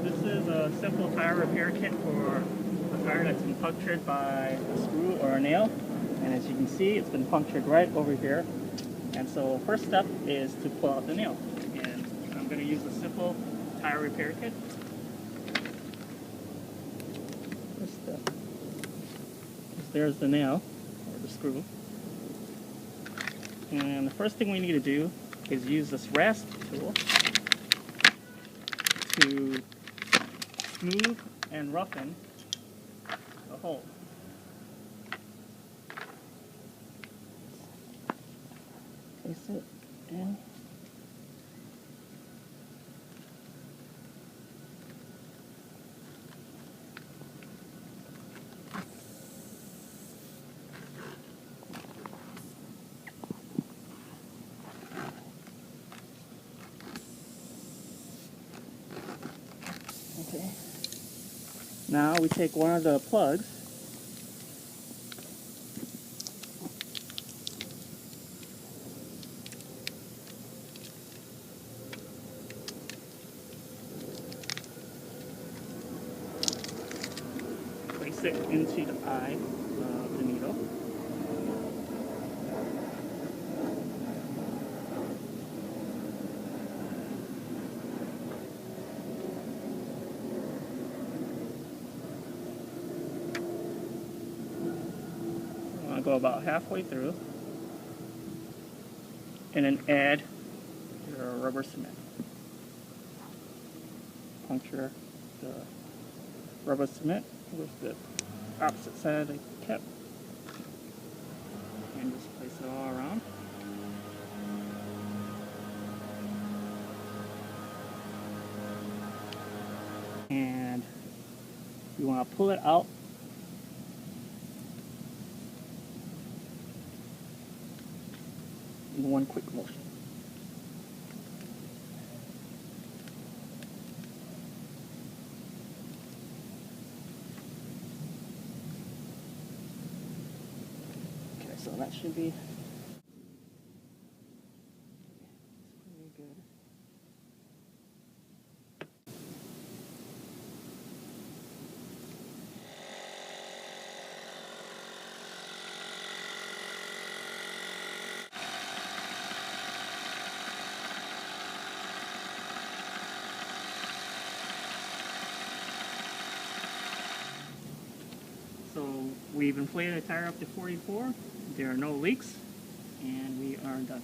This is a simple tire repair kit for a tire that's been punctured by a screw or a nail. And as you can see, it's been punctured right over here. And so first step is to pull out the nail. And I'm going to use a simple tire repair kit. First step is there's the nail, or the screw. And the first thing we need to do is use this rasp tool to smooth and roughen the hole. Place it in. Okay. Now we take one of the plugs place it into the eye of the needle. I'll go about halfway through and then add your rubber cement. Puncture the rubber cement with the opposite side of the cap and just place it all around. And you want to pull it out in one quick motion. Okay, so that should be pretty good. So we've inflated the tire up to 44, there are no leaks, and we are done.